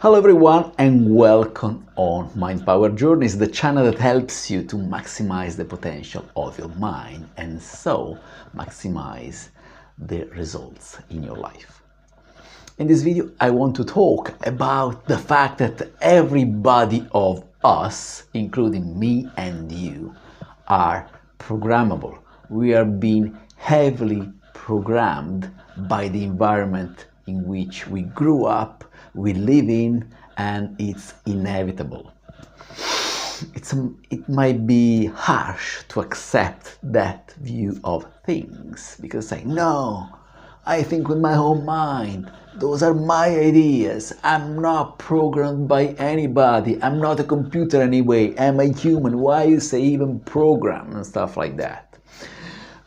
Hello everyone and welcome on Mind Power Journeys, the channel that helps you to maximize the potential of your mind and so maximize the results in your life. In this video I want to talk about the fact that everybody of us, including me and you, are programmable. We are being heavily programmed by the environment in which we grew up, we live in, and it's inevitable. It might be harsh to accept that view of things because I think with my own mind, those are my ideas, I'm not programmed by anybody, I'm not a computer anyway, I'm a human, why you say even program and stuff like that.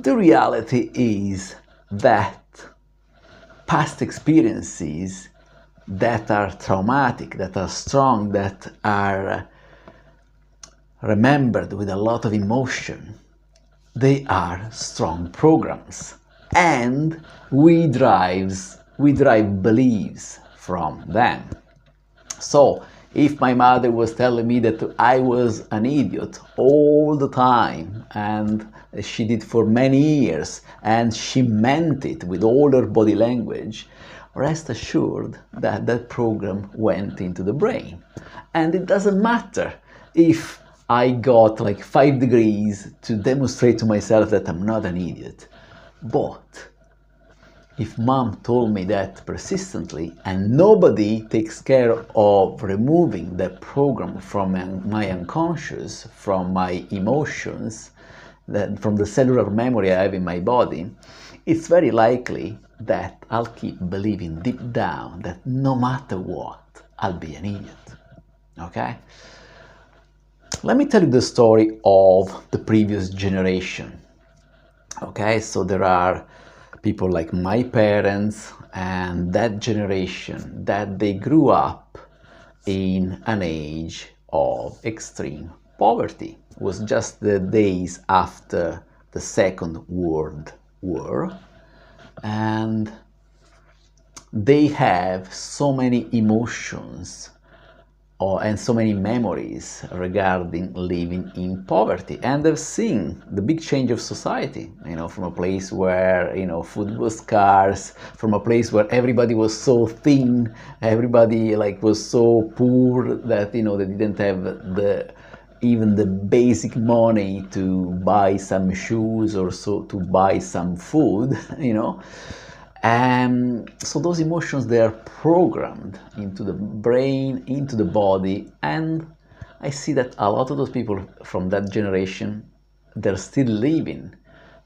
The reality is that past experiences that are traumatic, that are strong, that are remembered with a lot of emotion, they are strong programs, and we derive beliefs from them. So if my mother was telling me that I was an idiot all the time, and she did for many years, and she meant it with all her body language, rest assured that that program went into the brain. And it doesn't matter if I got like 5 degrees to demonstrate to myself that I'm not an idiot. But if mom told me that persistently and nobody takes care of removing that program from my unconscious, from my emotions, from the cellular memory I have in my body, it's very likely that I'll keep believing deep down that no matter what, I'll be an idiot. Okay? Let me tell you the story of the previous generation. Okay, so there are people like my parents and that generation that they grew up in an age of extreme poverty. It was just the days after the Second World War, and they have so many emotions and so many memories regarding living in poverty, and they've seen the big change of society, from a place where food was scarce, from a place where everybody was so thin, everybody was so poor that they didn't have even the basic money to buy some shoes or so to buy some food, And so those emotions, they are programmed into the brain, into the body, and I see that a lot of those people from that generation, they're still living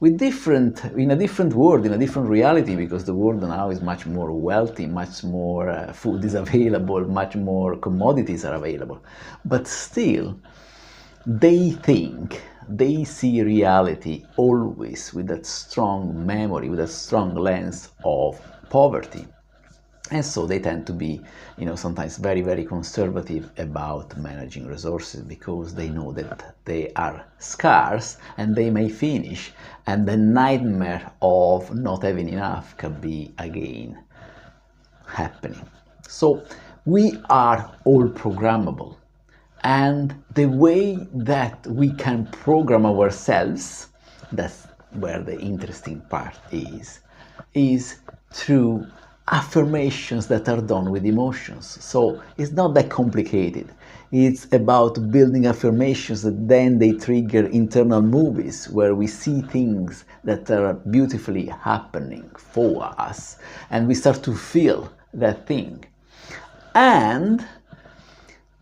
in a different world, in a different reality, because the world now is much more wealthy, much more food is available, much more commodities are available. But still, they see reality always with that strong memory, with that strong lens of poverty. And so they tend to be, sometimes very, very conservative about managing resources because they know that they are scarce and they may finish. And the nightmare of not having enough can be again happening. So we are all programmable. And the way that we can program ourselves, that's where the interesting part is through affirmations that are done with emotions. So it's not that complicated. It's about building affirmations that then they trigger internal movies where we see things that are beautifully happening for us and we start to feel that thing. And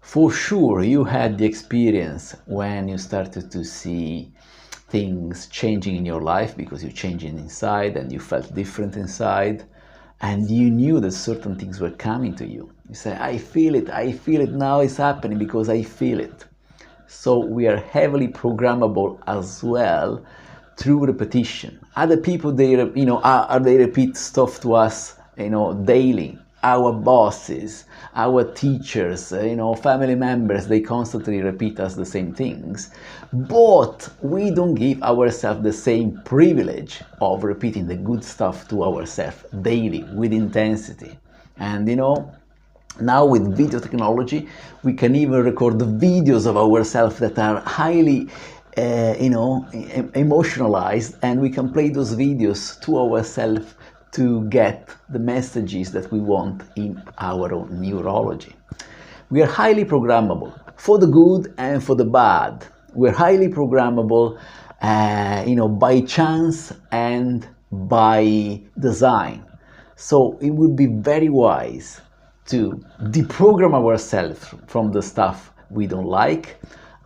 for sure, you had the experience when you started to see things changing in your life because you're changing inside and you felt different inside and you knew that certain things were coming to you. You say, I feel it now, it's happening because I feel it. So we are heavily programmable as well through repetition. Other people, they repeat stuff to us, daily. Our bosses, our teachers, family members, they constantly repeat us the same things. But we don't give ourselves the same privilege of repeating the good stuff to ourselves daily with intensity. And Now with video technology, we can even record the videos of ourselves that are highly emotionalized, and we can play those videos to ourselves to get the messages that we want in our own neurology. We are highly programmable for the good and for the bad. We're highly programmable, by chance and by design. So it would be very wise to deprogram ourselves from the stuff we don't like.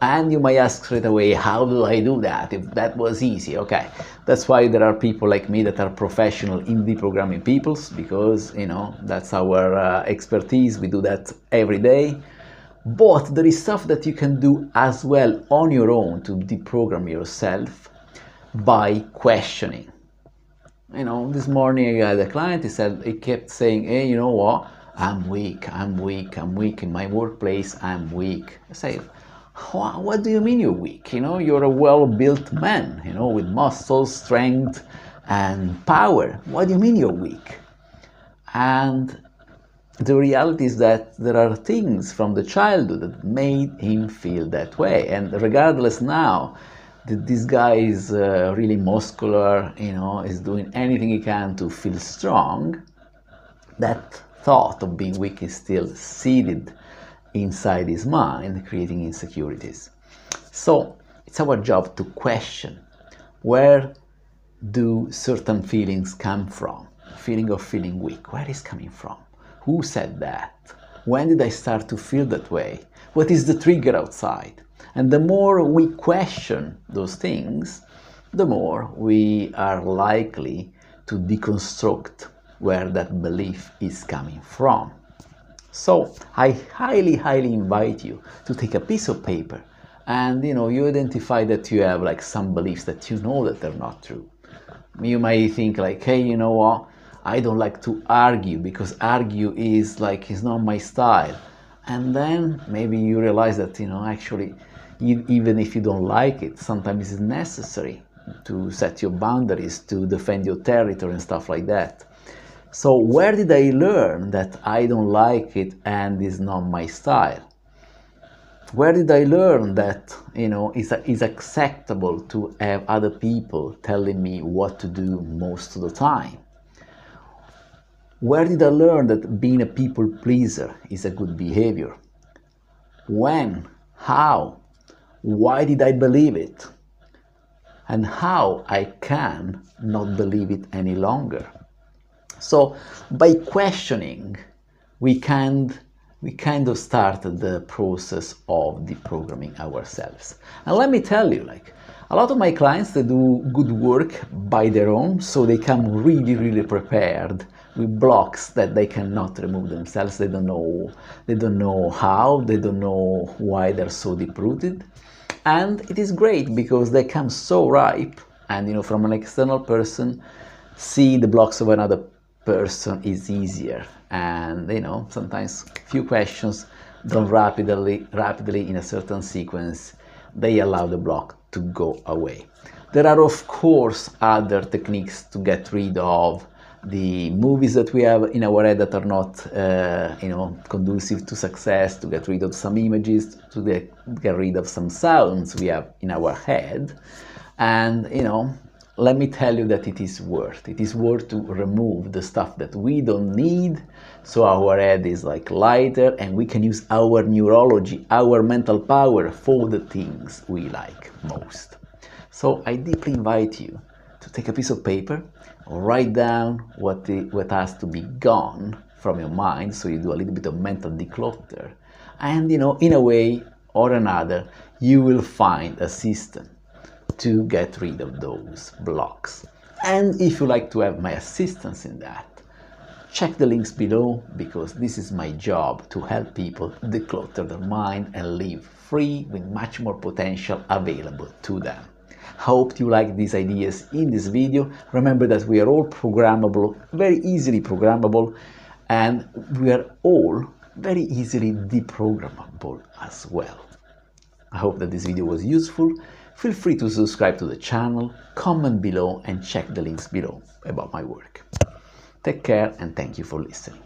And you might ask straight away, how do I do that? If that was easy, okay. That's why there are people like me that are professional in deprogramming people, because, that's our expertise. We do that every day. But there is stuff that you can do as well on your own to deprogram yourself by questioning. This morning I had a client, he kept saying, hey, you know what? I'm weak in my workplace, I'm weak. I say, what do you mean you're weak? You're a well-built man, with muscles, strength, and power. What do you mean you're weak? And the reality is that there are things from the childhood that made him feel that way. And regardless now that this guy is really muscular, is doing anything he can to feel strong, that thought of being weak is still seated inside his mind, creating insecurities. So it's our job to question, where do certain feelings come from? Feeling of feeling weak, where is it coming from? Who said that? When did I start to feel that way? What is the trigger outside? And the more we question those things, the more we are likely to deconstruct where that belief is coming from. So I highly, highly invite you to take a piece of paper and you identify that you have like some beliefs that that they're not true. You might think like, hey, you know what? I don't like to argue because argue is not my style. And then maybe you realize that, actually, even if you don't like it, sometimes it's necessary to set your boundaries, to defend your territory and stuff like that. So where did I learn that I don't like it and is not my style? Where did I learn that, it's acceptable to have other people telling me what to do most of the time? Where did I learn that being a people pleaser is a good behavior? When? How? Why did I believe it? And how I can not believe it any longer? So by questioning, we kind of started the process of deprogramming ourselves. And let me tell you, a lot of my clients, they do good work by their own, so they come really, really prepared with blocks that they cannot remove themselves. They don't know how, they don't know why they're so deep-rooted. And it is great because they come so ripe, and from an external person, see the blocks of another person is easier. And sometimes few questions done rapidly in a certain sequence, they allow the block to go away. There are of course other techniques to get rid of the movies that we have in our head that are not conducive to success, to get rid of some images, to get rid of some sounds we have in our head. And let me tell you that it is worth to remove the stuff that we don't need, so our head is lighter and we can use our neurology, our mental power for the things we like most. So I deeply invite you to take a piece of paper, write down what has to be gone from your mind, so you do a little bit of mental declutter, and in a way or another you will find a system to get rid of those blocks. And if you like to have my assistance in that, check the links below, because this is my job to help people declutter their mind and live free with much more potential available to them. Hope you like these ideas in this video. Remember that we are all programmable, very easily programmable, and we are all very easily deprogrammable as well. I hope that this video was useful. Feel free to subscribe to the channel, comment below, and check the links below about my work. Take care and thank you for listening.